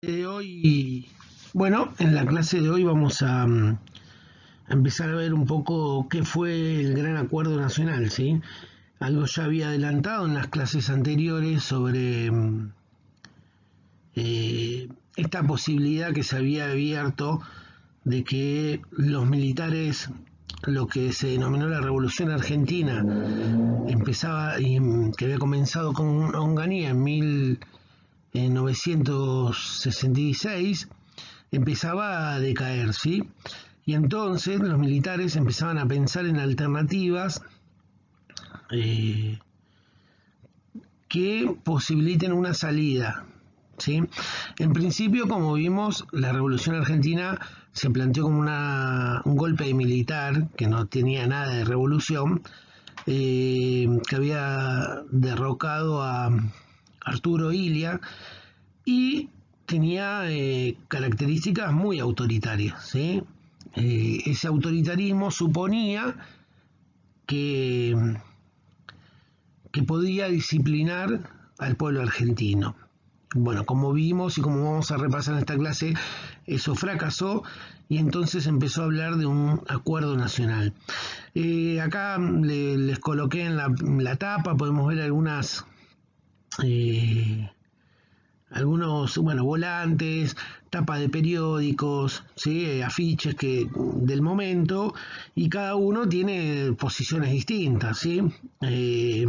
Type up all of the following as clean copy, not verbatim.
De hoy, bueno, en la clase de hoy vamos a empezar a ver un poco qué fue el Gran Acuerdo Nacional, ¿sí? Algo ya había adelantado en las clases anteriores sobre esta posibilidad que se había abierto de que los militares, lo que se denominó la Revolución Argentina, que había comenzado con Onganía en 1966, empezaba a decaer, ¿sí? Y entonces los militares empezaban a pensar en alternativas eh, que posibiliten una salida, ¿sí? En principio, como vimos, la Revolución Argentina se planteó como un golpe militar, que no tenía nada de revolución, que había derrocado a Arturo Illia y tenía características muy autoritarias, ¿sí? Ese autoritarismo suponía que, que podía disciplinar al pueblo argentino. Bueno, como vimos y como vamos a repasar en esta clase, eso fracasó y entonces empezó a hablar de un acuerdo nacional. Acá les coloqué en la tapa, podemos ver eh, algunos, bueno, volantes, tapas de periódicos, ¿sí? Afiches del momento, y cada uno tiene posiciones distintas, ¿sí? Eh,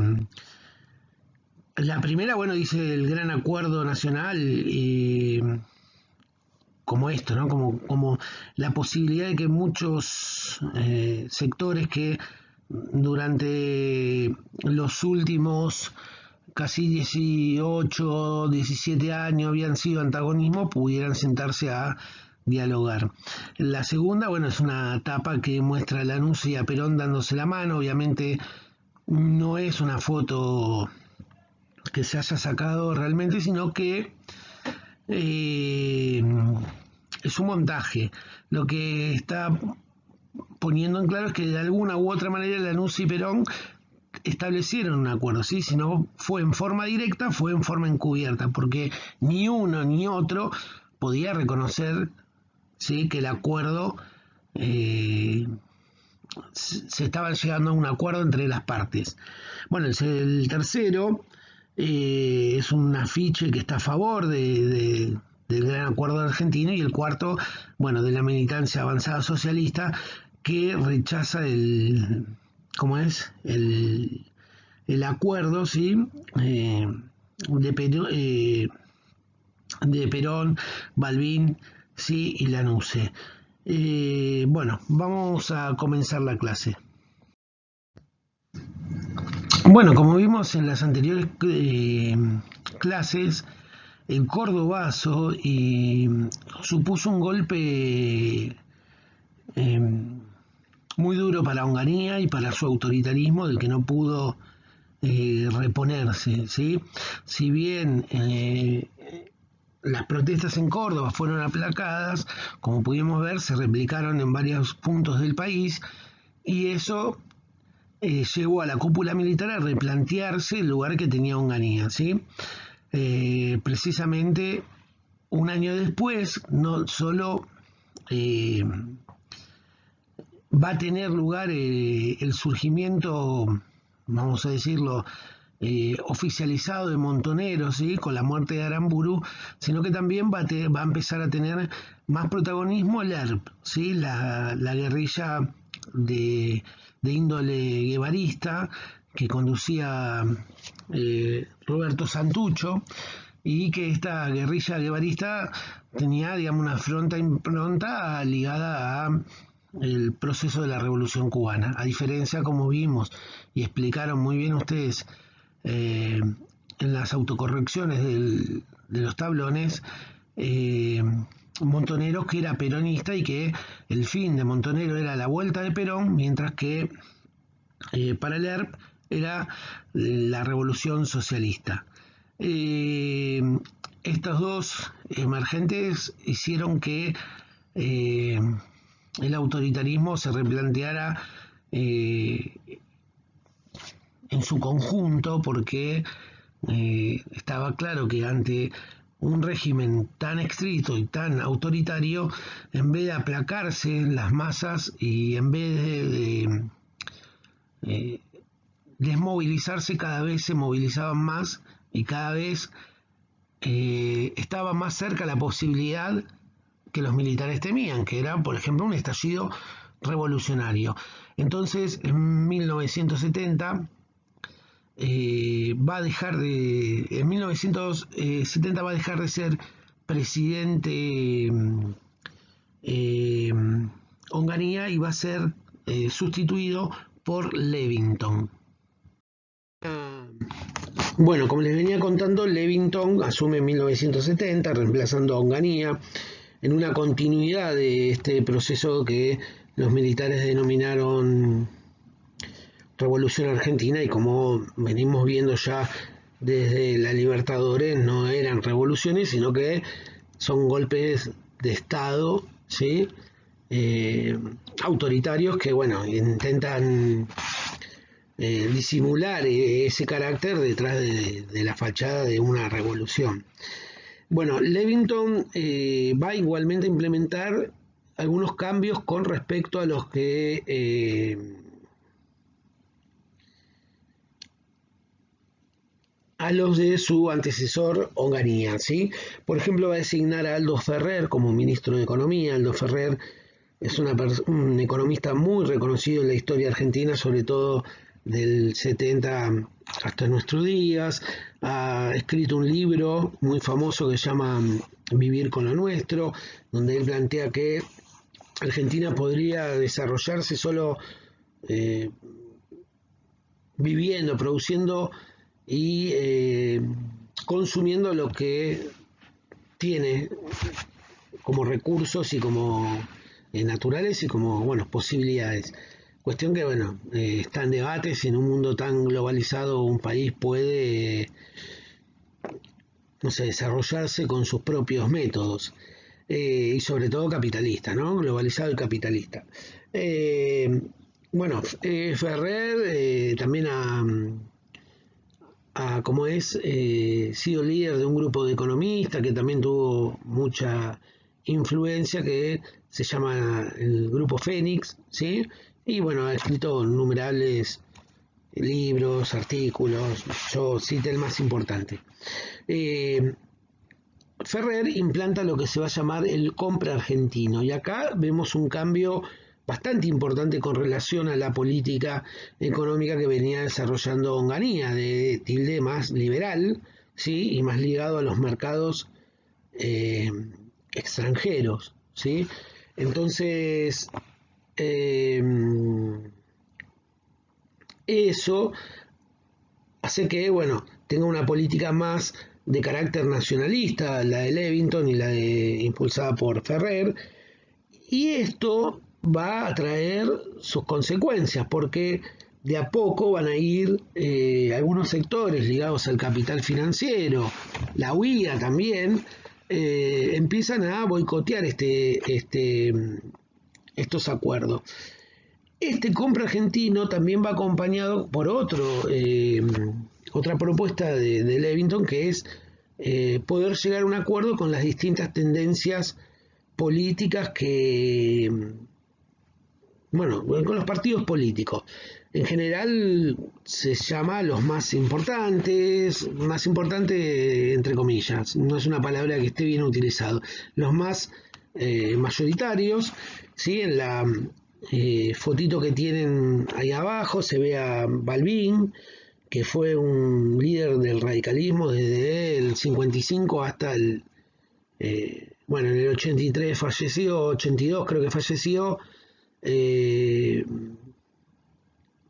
la primera, bueno, dice el Gran Acuerdo Nacional, como esto, ¿no? Como la posibilidad de que muchos sectores que durante los últimos casi 18, 17 años habían sido antagonismo, pudieran sentarse a dialogar. La segunda, bueno, es una tapa que muestra a Lanús y a Perón dándose la mano. Obviamente no es una foto que se haya sacado realmente, sino que eh, es un montaje. Lo que está poniendo en claro es que de alguna u otra manera Lanús y Perón establecieron un acuerdo, ¿sí? Si no fue en forma directa, fue en forma encubierta, porque ni uno ni otro podía reconocer, ¿sí?, que el acuerdo se estaban llegando a un acuerdo entre las partes. Bueno, el tercero es un afiche que está a favor del gran acuerdo argentino, y el cuarto, bueno, de la militancia avanzada socialista, que rechaza ¿cómo es? El acuerdo, ¿sí? Eh, de, de Perón, Balbín, sí, y Lanuse. Bueno, vamos a comenzar la clase. Bueno, como vimos en las anteriores clases, el cordobazo supuso un golpe muy duro para Onganía y para su autoritarismo, del que no pudo reponerse, ¿sí? Si bien las protestas en Córdoba fueron aplacadas, como pudimos ver, se replicaron en varios puntos del país, y eso llevó a la cúpula militar a replantearse el lugar que tenía Onganía, ¿sí? Precisamente un año después, no solo eh, va a tener lugar el surgimiento, vamos a decirlo, oficializado de Montoneros, ¿sí?, con la muerte de Aramburu, sino que también va a empezar a tener más protagonismo el ERP, ¿sí?, la guerrilla de índole guevarista que conducía Roberto Santucho, y que esta guerrilla guevarista tenía, digamos, una impronta ligada a el proceso de la Revolución Cubana. A diferencia, como vimos y explicaron muy bien ustedes en las autocorrecciones de los tablones, eh, Montoneros, que era peronista y que el fin de Montonero era la vuelta de Perón, mientras que para el ERP era la revolución socialista. Eh, Estos dos emergentes hicieron que el autoritarismo se replanteara en su conjunto, porque estaba claro que ante un régimen tan estricto y tan autoritario, en vez de aplacarse las masas y en vez de desmovilizarse, cada vez se movilizaban más y cada vez estaba más cerca la posibilidad que los militares temían, que era, por ejemplo, un estallido revolucionario. Entonces, en 1970 en 1970 va a dejar de ser presidente eh, Onganía y va a ser sustituido por Levington. Bueno, como les venía contando, Levington asume en 1970, reemplazando a Onganía, en una continuidad de este proceso que los militares denominaron Revolución Argentina, y como venimos viendo ya desde la Libertadores, no eran revoluciones, sino que son golpes de Estado, ¿sí? Autoritarios que, bueno, intentan disimular ese carácter detrás de la fachada de una revolución. Bueno, Levington va igualmente a implementar algunos cambios con respecto a los que a los de su antecesor Onganía, ¿sí? Por ejemplo, va a designar a Aldo Ferrer como ministro de Economía. Aldo Ferrer es un economista muy reconocido en la historia argentina, sobre todo del 70 hasta nuestros días. Ha escrito un libro muy famoso que se llama Vivir con lo nuestro, donde él plantea que Argentina podría desarrollarse solo viviendo, produciendo y consumiendo lo que tiene como recursos y como naturales y como, bueno, posibilidades. Cuestión que, bueno, está en debate si en un mundo tan globalizado un país puede, no sé, desarrollarse con sus propios métodos. Y sobre todo capitalista, ¿no? Globalizado y capitalista. Bueno, Ferrer también como es, sido líder de un grupo de economistas que también tuvo mucha influencia, que se llama el Grupo Fénix, ¿sí? Y bueno, ha escrito innumerables libros, artículos, yo cité el más importante. Ferrer implanta lo que se va a llamar el compra argentino, y acá vemos un cambio bastante importante con relación a la política económica que venía desarrollando Onganía, de tilde más liberal, ¿sí? Y más ligado a los mercados extranjeros, ¿sí? Entonces, eso hace que, bueno, tenga una política más de carácter nacionalista, la de Levington y impulsada por Ferrer, y esto va a traer sus consecuencias, porque de a poco van a ir algunos sectores ligados al capital financiero, la UIA también, empiezan a boicotear estos acuerdos. Este compra argentino también va acompañado por otra propuesta de Levington, que es poder llegar a un acuerdo con las distintas tendencias políticas bueno, con los partidos políticos. En general se llama los más importante entre comillas, no es una palabra que esté bien utilizado, los más mayoritarios, ¿sí? En la fotito que tienen ahí abajo se ve a Balbín, que fue un líder del radicalismo desde el 55 hasta bueno, en el 83 falleció, 82 creo que falleció,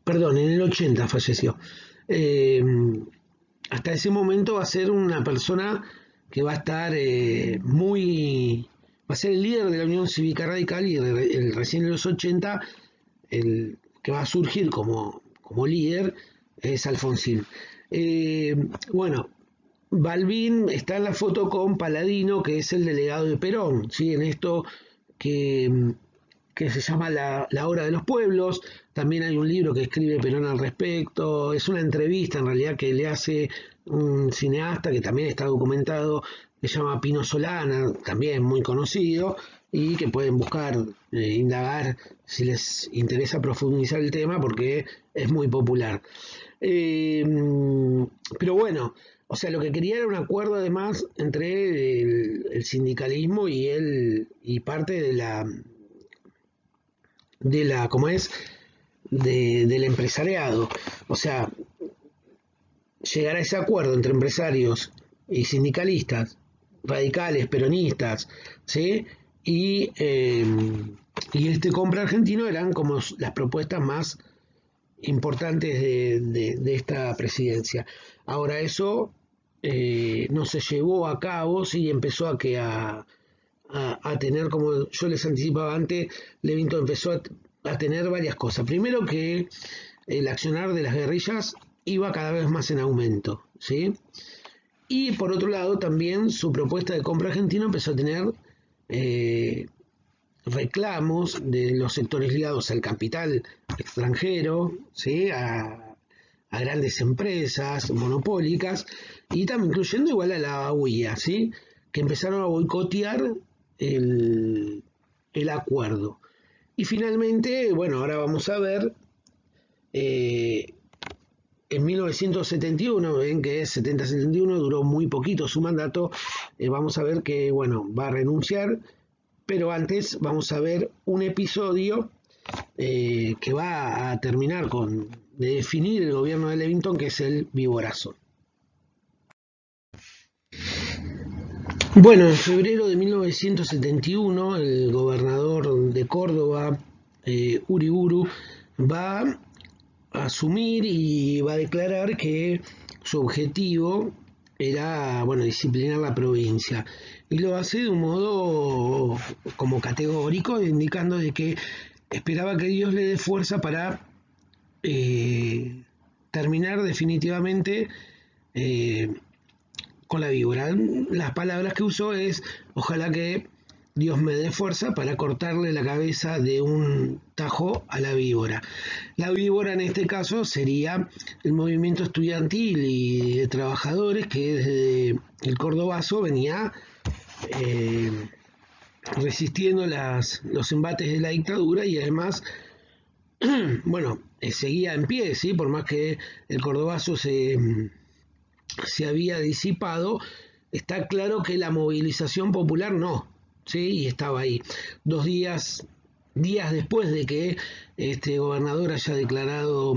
perdón, en el 80 falleció. Hasta ese momento va a ser una persona que va a estar va a ser el líder de la Unión Cívica Radical, y recién en los 80 el que va a surgir como líder es Alfonsín. Bueno, Balbín está en la foto con Paladino, que es el delegado de Perón, ¿sí? En esto que se llama la Hora de los Pueblos. También hay un libro que escribe Perón al respecto. Es una entrevista en realidad que le hace un cineasta que también está documentado se llama Pino Solana, también muy conocido, y que pueden buscar, indagar si les interesa profundizar el tema porque es muy popular. Eh, pero bueno, o sea, lo que quería era un acuerdo además entre el sindicalismo y parte ¿cómo es? Del empresariado. O sea, llegar a ese acuerdo entre empresarios y sindicalistas, radicales, peronistas, ¿sí? Y este compra argentino eran como las propuestas más importantes de esta presidencia. Ahora eso no se llevó a cabo, sí, empezó a tener, como yo les anticipaba antes, Levington empezó a tener varias cosas. Primero que el accionar de las guerrillas iba cada vez más en aumento, ¿sí? Y por otro lado también su propuesta de compra argentina empezó a tener reclamos de los sectores ligados al capital extranjero, ¿sí? A grandes empresas monopólicas y también incluyendo igual a la UIA, ¿sí? Que empezaron a boicotear el acuerdo. Y finalmente, bueno, ahora vamos a ver, en 1971, ven que es 70-71, duró muy poquito su mandato, vamos a ver que, bueno, va a renunciar, pero antes vamos a ver un episodio que va a terminar de definir el gobierno de Levington, que es el Viborazo. Bueno, en febrero de 1971, el gobernador de Córdoba, Uriburu, va a asumir y va a declarar que su objetivo era, bueno, disciplinar la provincia. Y lo hace de un modo como categórico, indicando de que esperaba que Dios le dé fuerza para terminar definitivamente con la víbora. Las palabras que usó es: ojalá que Dios me dé fuerza para cortarle la cabeza de un tajo a la víbora. La víbora en este caso sería el movimiento estudiantil y de trabajadores que desde el Cordobazo venía resistiendo los embates de la dictadura y además, bueno, seguía en pie, ¿sí? Por más que el Cordobazo se había disipado, está claro que la movilización popular no, ¿sí? Y estaba ahí. Días después de que este gobernador haya declarado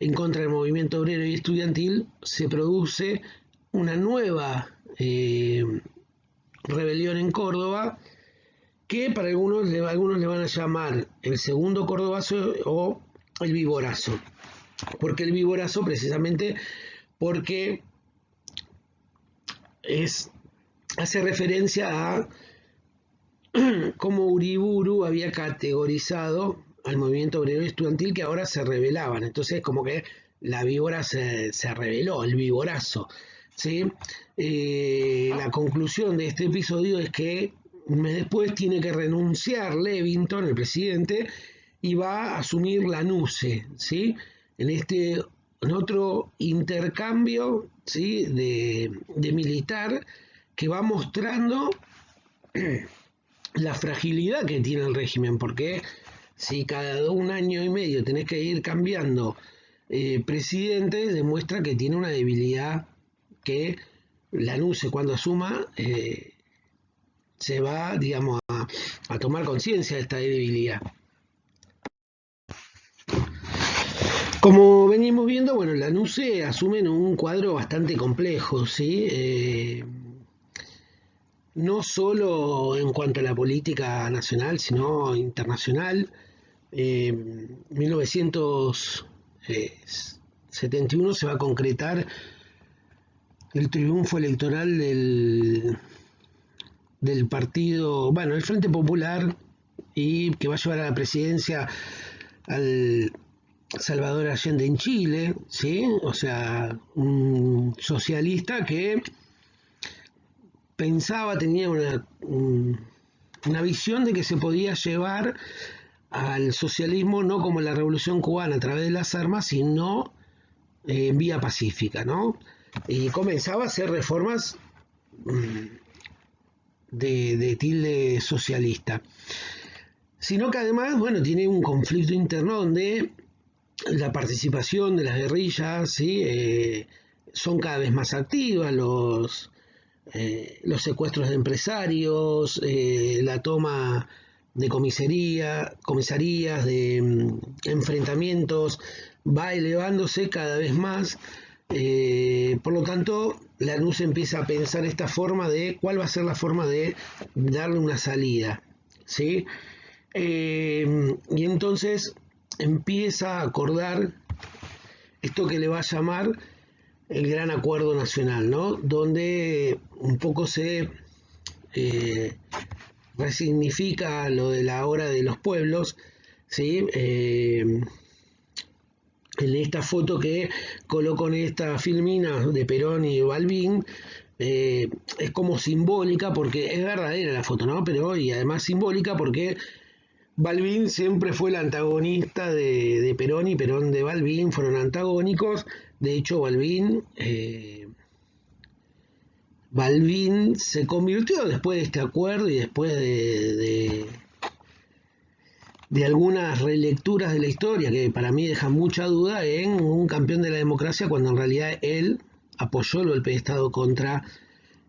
en contra del movimiento obrero y estudiantil, se produce una nueva rebelión en Córdoba, que para algunos le van a llamar el segundo Cordobazo o el Viborazo. ¿Por qué el Viborazo? Precisamente porque hace referencia a cómo Uriburu había categorizado al movimiento obrero estudiantil, que ahora se rebelaban. Entonces, como que la víbora se rebeló, el viborazo, ¿sí? La conclusión de este episodio es que un mes después tiene que renunciar Levington, el presidente, y va a asumir la NUCE, ¿sí? En otro intercambio, ¿sí? de militar, que va mostrando la fragilidad que tiene el régimen, porque si cada un año y medio tenés que ir cambiando presidentes, demuestra que tiene una debilidad que la NUCE cuando asuma se va, digamos, a tomar conciencia de esta debilidad. Como venimos viendo, bueno, la NUCE asume en un cuadro bastante complejo, ¿sí? No solo en cuanto a la política nacional, sino internacional. En 1971 se va a concretar el triunfo electoral del partido, bueno, el Frente Popular, y que va a llevar a la presidencia al Salvador Allende en Chile, ¿sí? O sea, un socialista que pensaba, tenía una visión de que se podía llevar al socialismo no como la Revolución Cubana a través de las armas, sino en vía pacífica, ¿no? Y comenzaba a hacer reformas de tilde socialista, sino que además, bueno, tiene un conflicto interno donde la participación de las guerrillas, ¿sí? Son cada vez más activas, los secuestros de empresarios, la toma de comisarías, de enfrentamientos, va elevándose cada vez más. Por lo tanto, Lanús empieza a pensar esta forma de cuál va a ser la forma de darle una salida, ¿sí? Y entonces empieza a acordar esto que le va a llamar el Gran Acuerdo Nacional, ¿no? Donde un poco se resignifica lo de la hora de los pueblos, ¿sí? En esta foto que coloco en esta filmina de Perón y Balbín, es como simbólica, porque es verdadera la foto, ¿no? Pero y además simbólica porque Balbín siempre fue el antagonista de Perón y Perón de Balbín fueron antagónicos. De hecho, Balbín se convirtió después de este acuerdo y después de algunas relecturas de la historia que para mí dejan mucha duda en un campeón de la democracia cuando en realidad él apoyó el golpe de Estado contra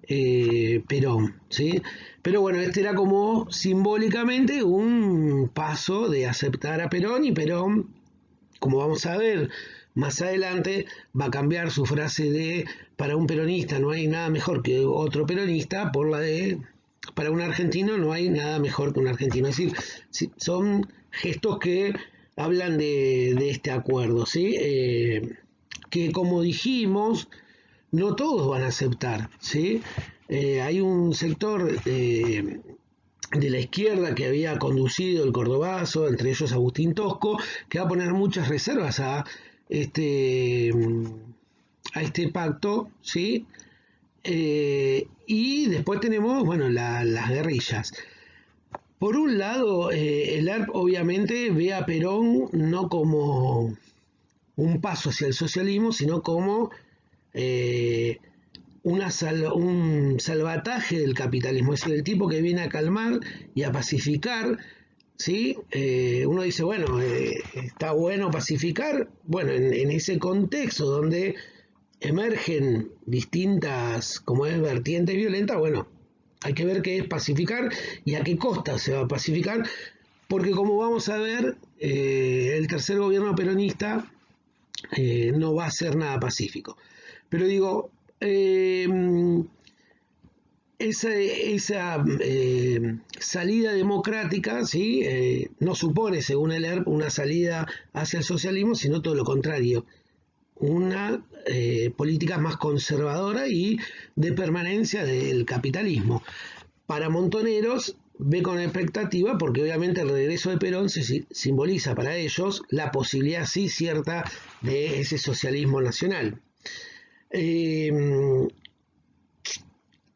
Perón, ¿sí? Pero bueno, este era como simbólicamente un paso de aceptar a Perón, y Perón, como vamos a ver más adelante, va a cambiar su frase de para un peronista no hay nada mejor que otro peronista por la de para un argentino no hay nada mejor que un argentino. Es decir, son gestos que hablan de este acuerdo, ¿sí? Que como dijimos, no todos van a aceptar, ¿sí? Hay un sector de la izquierda que había conducido el Cordobazo, entre ellos Agustín Tosco, que va a poner muchas reservas este, a este pacto, ¿sí? Y después tenemos, bueno, las guerrillas. Por un lado, el ERP obviamente ve a Perón no como un paso hacia el socialismo, sino como eh, un salvataje del capitalismo, es decir, el tipo que viene a calmar y a pacificar, ¿sí? Uno dice, bueno, está bueno pacificar, bueno, en ese contexto donde emergen distintas, como es, vertientes violentas, bueno, hay que ver qué es pacificar y a qué costa se va a pacificar, porque como vamos a ver, el tercer gobierno peronista no va a ser nada pacífico. Pero digo, esa salida democrática, ¿sí? No supone, según el ERP, una salida hacia el socialismo, sino todo lo contrario, una política más conservadora y de permanencia del capitalismo. Para Montoneros ve con expectativa porque obviamente el regreso de Perón simboliza para ellos la posibilidad sí cierta de ese socialismo nacional.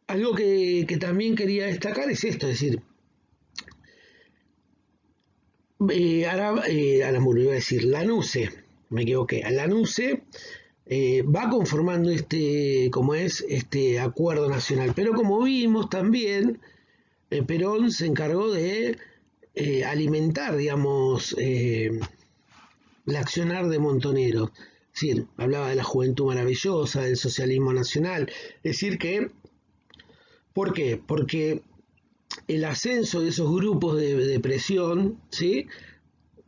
Algo que también quería destacar es esto, es decir, Aramburu, iba a decir, Lanuse, me equivoqué, Lanuse va conformando este acuerdo nacional, pero como vimos también, Perón se encargó de alimentar, digamos, el accionar de Montonero. Es decir, hablaba de la juventud maravillosa, del socialismo nacional, es decir que, ¿por qué? Porque el ascenso de esos grupos de presión, ¿sí?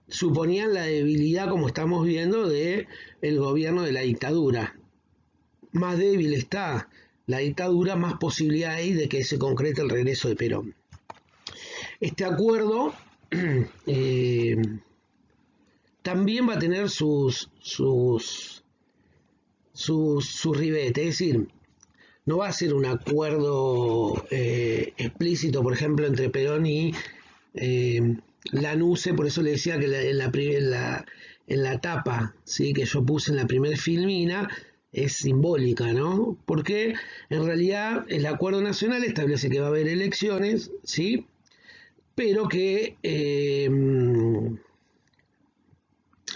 Suponían la debilidad, como estamos viendo, del gobierno de la dictadura. Más débil está la dictadura, más posibilidad hay de que se concrete el regreso de Perón. Este acuerdo también va a tener sus ribetes, es decir, no va a ser un acuerdo explícito, por ejemplo, entre Perón y Lanuse, por eso le decía que en la tapa, ¿sí? Que yo puse en la primera filmina es simbólica, ¿no? Porque en realidad el acuerdo nacional establece que va a haber elecciones, ¿sí? Pero que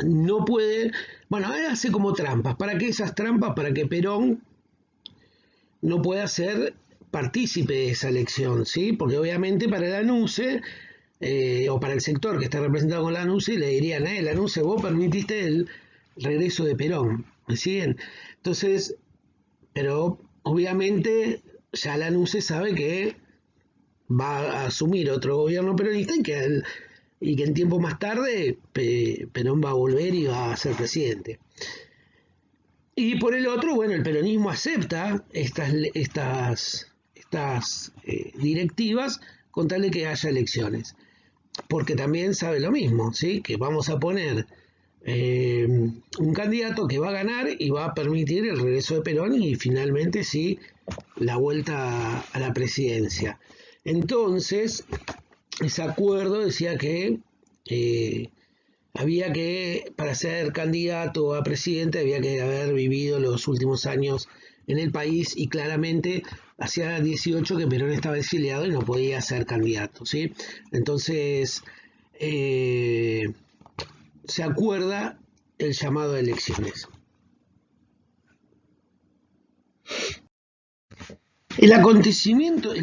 no puede, bueno, hace como trampas. ¿Para qué esas trampas? Para que Perón no pueda ser partícipe de esa elección, ¿sí? Porque obviamente para la ANUCE, o para el sector que está representado con la ANUCE, le dirían, la ANUCE, vos permitiste el regreso de Perón, ¿me siguen? Entonces, pero obviamente ya la ANUCE sabe que va a asumir otro gobierno peronista y que en tiempo más tarde Perón va a volver y va a ser presidente. Y por el otro, bueno, el peronismo acepta estas directivas con tal de que haya elecciones. Porque también sabe lo mismo, ¿sí? Que vamos a poner un candidato que va a ganar y va a permitir el regreso de Perón y finalmente sí la vuelta a la presidencia. Entonces, ese acuerdo decía que había que, para ser candidato a presidente, había que haber vivido los últimos años en el país y claramente hacía 18 que Perón estaba exiliado y no podía ser candidato, ¿sí? Entonces, se acuerda el llamado a elecciones. El acontecimiento que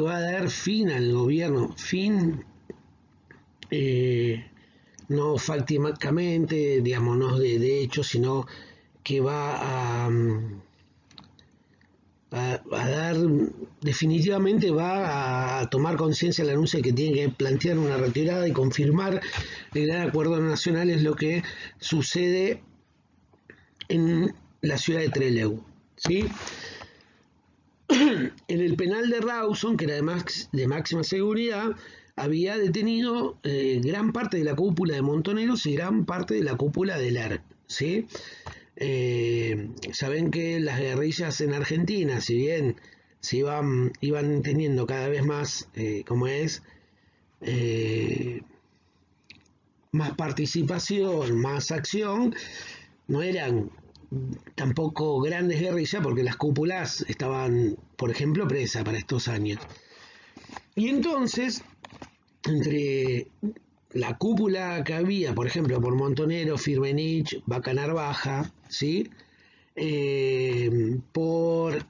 va a dar fin al gobierno, no fácticamente, digamos, no de hecho, sino que va a dar, definitivamente va a tomar conciencia la ANUCE que tiene que plantear una retirada y confirmar el gran acuerdo nacional, es lo que sucede en la ciudad de Trelew, ¿sí? En el penal de Rawson, que era de máxima seguridad, había detenido gran parte de la cúpula de Montoneros y gran parte de la cúpula del ERP, ¿sí? Saben que las guerrillas en Argentina, si bien se iban teniendo cada vez más, más participación, más acción, no eran tampoco grandes guerrillas porque las cúpulas estaban, por ejemplo, presas para estos años. Y entonces, entre la cúpula que había, por ejemplo, por Montonero, Firmenich, Bacanar Baja, ¿sí? Por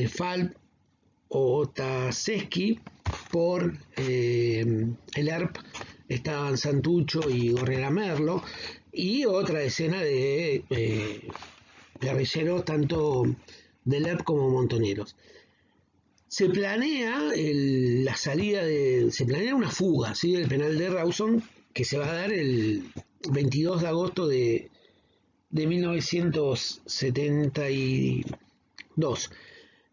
Falp o Taseski, por el ERP estaban Santucho y Gorrera Merlo, y otra decena de guerrilleros tanto del ERP como montoneros. Se planea se planea una fuga, ¿sí? Del penal de Rawson que se va a dar el 22 de agosto de 1972.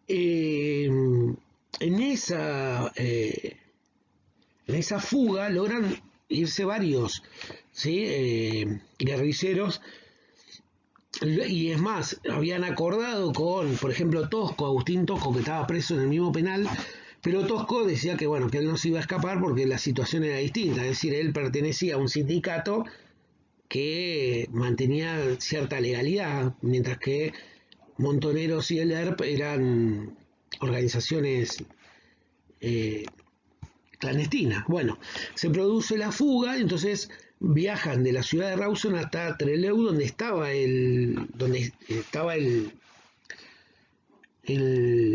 En esa fuga logran irse varios, ¿sí? Guerrilleros, y es más, habían acordado con, por ejemplo, Tosco, Agustín Tosco, que estaba preso en el mismo penal, pero Tosco decía que, bueno, que él no se iba a escapar porque la situación era distinta, es decir, él pertenecía a un sindicato que mantenía cierta legalidad, mientras que Montoneros y el ERP eran organizaciones clandestinas. Bueno, se produce la fuga, entonces viajan de la ciudad de Rawson hasta Trelew, donde estaba el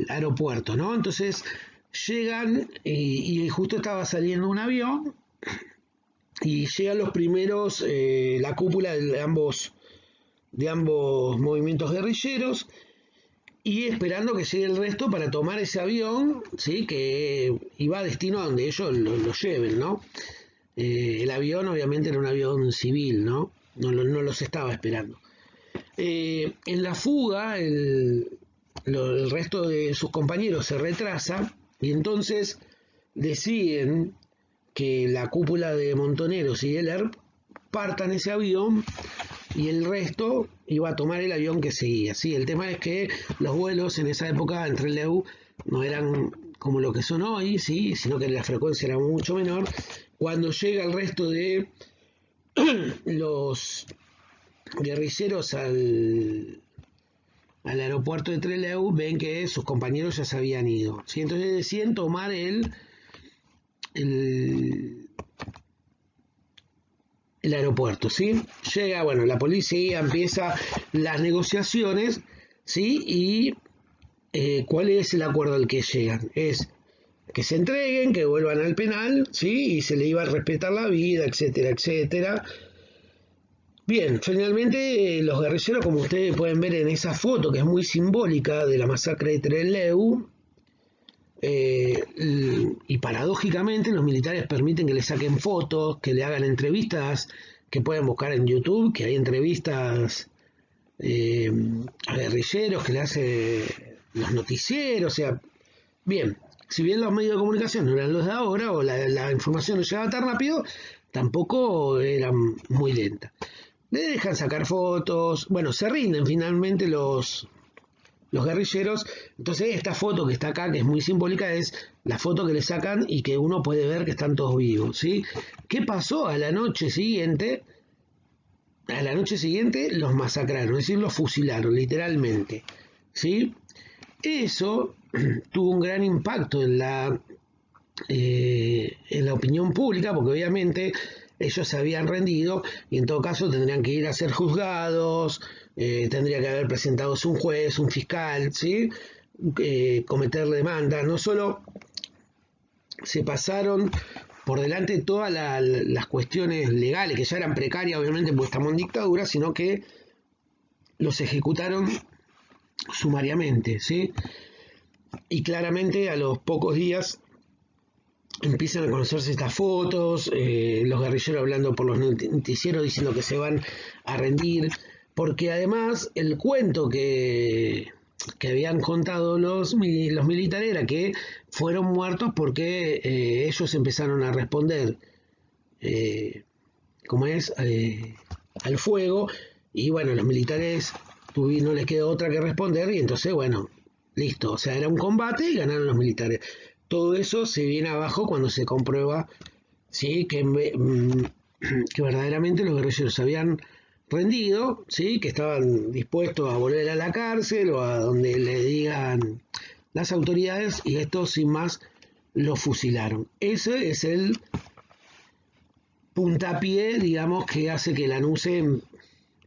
aeropuerto, ¿no? Entonces llegan y justo estaba saliendo un avión y llegan los primeros, la cúpula de ambos movimientos guerrilleros, y esperando que llegue el resto para tomar ese avión, ¿sí? Que iba a destino a donde ellos lo lleven, ¿no? El avión obviamente era un avión civil, ¿no? No los estaba esperando. En la fuga, el resto de sus compañeros se retrasa y entonces deciden que la cúpula de Montoneros y el ERP partan ese avión y el resto iba a tomar el avión que seguía. Sí, el tema es que los vuelos en esa época en Trelew no eran como lo que son hoy, sí, sino que la frecuencia era mucho menor. Cuando llega el resto de los guerrilleros al aeropuerto de Trelew, ven que sus compañeros ya se habían ido, ¿sí? Entonces deciden tomar el aeropuerto, ¿sí? Llega, bueno, la policía empieza las negociaciones, ¿sí? Y ¿cuál es el acuerdo al que llegan? Es que se entreguen, que vuelvan al penal, ¿sí? Y se le iba a respetar la vida, etcétera, etcétera. Bien, finalmente los guerrilleros, como ustedes pueden ver en esa foto, que es muy simbólica de la masacre de Trelew, y paradójicamente los militares permiten que le saquen fotos, que le hagan entrevistas, que pueden buscar en YouTube, que hay entrevistas a guerrilleros que le hace los noticieros, o sea, bien, si bien los medios de comunicación no eran los de ahora, o la información no llegaba tan rápido, tampoco era muy lenta. Le dejan sacar fotos, bueno, se rinden finalmente los guerrilleros. Entonces esta foto que está acá, que es muy simbólica, es la foto que le sacan y que uno puede ver que están todos vivos, ¿sí? ¿Qué pasó a la noche siguiente? A la noche siguiente los masacraron, es decir, los fusilaron, literalmente, ¿sí? Eso tuvo un gran impacto en la opinión pública, porque obviamente ellos se habían rendido y en todo caso tendrían que ir a ser juzgados, tendría que haber presentado un juez, un fiscal, ¿sí? Cometer demanda. No solo se pasaron por delante todas las cuestiones legales, que ya eran precarias obviamente porque estamos en dictadura, sino que los ejecutaron sumariamente, ¿sí? Y claramente a los pocos días empiezan a conocerse estas fotos, los guerrilleros hablando por los noticieros diciendo que se van a rendir, porque además el cuento que habían contado los militares era que fueron muertos porque ellos empezaron a responder, como es, al fuego, y bueno, los militares no les quedó otra que responder, y entonces, bueno, listo, o sea, era un combate y ganaron los militares. Todo eso se viene abajo cuando se comprueba, ¿sí? Que verdaderamente los guerrilleros se habían rendido, ¿sí? Que estaban dispuestos a volver a la cárcel o a donde le digan las autoridades, y estos sin más los fusilaron. Ese es el puntapié, digamos, que hace que la NUCE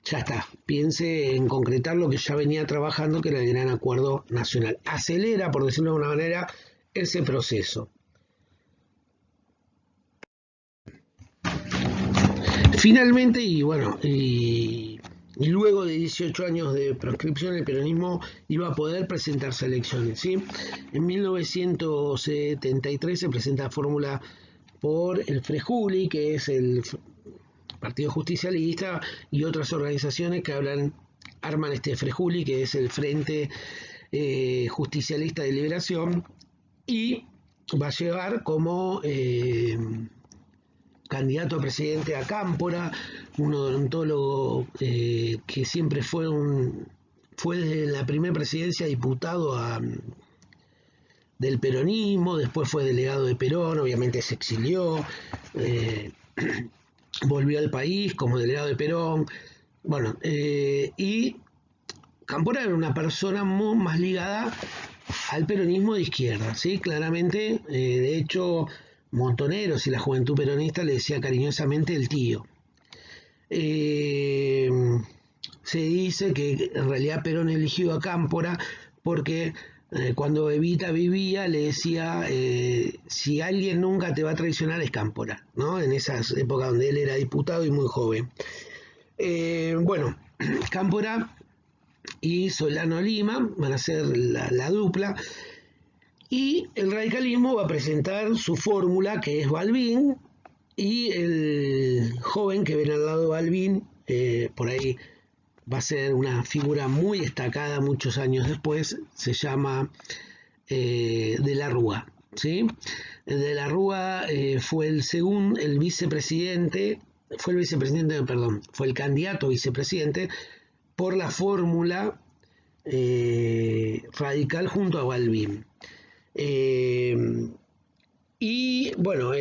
ya está, piense en concretar lo que ya venía trabajando, que era el Gran Acuerdo Nacional. Acelera, por decirlo de alguna manera, ese proceso. Finalmente, y bueno, y luego de 18 años de proscripción, el peronismo iba a poder presentarse a elecciones, ¿sí? En 1973 se presenta fórmula por el Frejuli, que es el Partido Justicialista, y otras organizaciones que arman este Frejuli, que es el Frente Justicialista de Liberación, y va a llevar como candidato a presidente a Cámpora, un odontólogo que siempre fue desde la primera presidencia diputado del peronismo, después fue delegado de Perón, obviamente se exilió, volvió al país como delegado de Perón, bueno, y Cámpora era una persona más ligada al peronismo de izquierda, ¿sí? Claramente, de hecho, Montoneros y la juventud peronista le decía cariñosamente el tío. Se dice que en realidad Perón eligió a Cámpora porque cuando Evita vivía le decía, si alguien nunca te va a traicionar es Cámpora, ¿no? En esas épocas donde él era diputado y muy joven. Bueno, Cámpora y Solano Lima van a ser la dupla, y el radicalismo va a presentar su fórmula, que es Balbín, y el joven que ven al lado de Balbín, por ahí va a ser una figura muy destacada muchos años después, se llama De la Rúa, ¿sí? De la Rúa fue el vicepresidente, fue el candidato a vicepresidente por la fórmula radical junto a Balbín. Y bueno,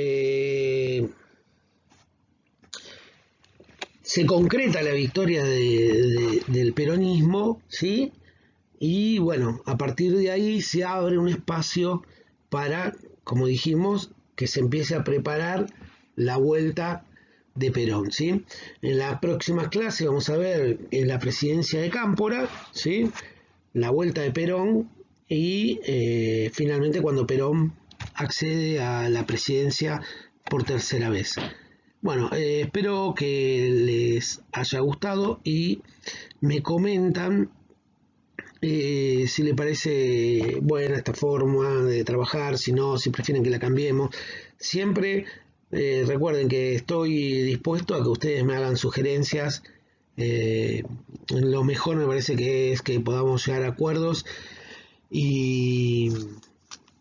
se concreta la victoria del peronismo, ¿sí? Y bueno, a partir de ahí se abre un espacio para, como dijimos, que se empiece a preparar la vuelta de Perón, ¿sí? En la próxima clase vamos a ver en la presidencia de Cámpora, ¿sí? La vuelta de Perón, y finalmente cuando Perón accede a la presidencia por tercera vez. Bueno, espero que les haya gustado y me comentan si les parece buena esta forma de trabajar, si no, si prefieren que la cambiemos. Siempre recuerden que estoy dispuesto a que ustedes me hagan sugerencias. Lo mejor me parece que es que podamos llegar a acuerdos y,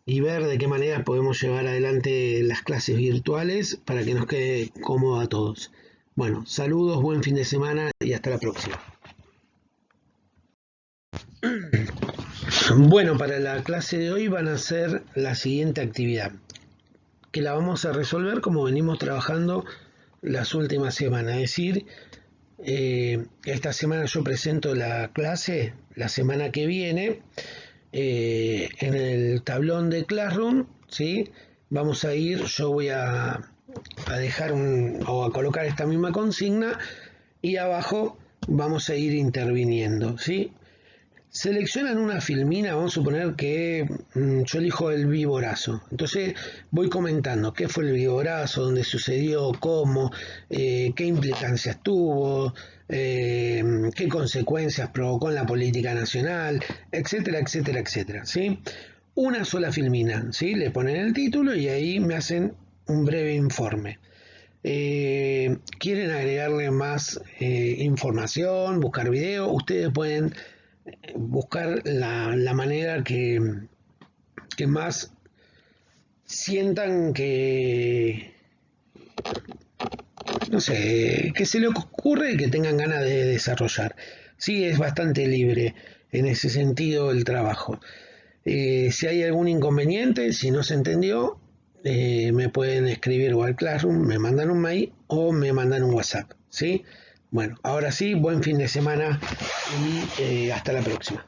y ver de qué manera podemos llevar adelante las clases virtuales para que nos quede cómodo a todos. Bueno, saludos, buen fin de semana y hasta la próxima. Bueno, para la clase de hoy van a hacer la siguiente actividad, que la vamos a resolver como venimos trabajando las últimas semanas. Es decir, esta semana yo presento la clase, la semana que viene, en el tablón de Classroom, ¿sí? Vamos a ir, yo voy a dejar o a colocar esta misma consigna y abajo vamos a ir interviniendo, ¿sí? Seleccionan una filmina, vamos a suponer que yo elijo el víborazo. Entonces voy comentando qué fue el víborazo, dónde sucedió, cómo, qué implicancias tuvo, qué consecuencias provocó en la política nacional, etcétera, etcétera, etcétera. ¿Sí? Una sola filmina, ¿sí? Le ponen el título y ahí me hacen un breve informe. ¿Quieren agregarle más información, buscar video? Ustedes pueden buscar la manera que más sientan que, no sé, que se les ocurre y que tengan ganas de desarrollar. Sí, es bastante libre en ese sentido el trabajo. Si hay algún inconveniente, si no se entendió, me pueden escribir o al Classroom, me mandan un mail o me mandan un WhatsApp, ¿sí? Bueno, ahora sí, buen fin de semana y hasta la próxima.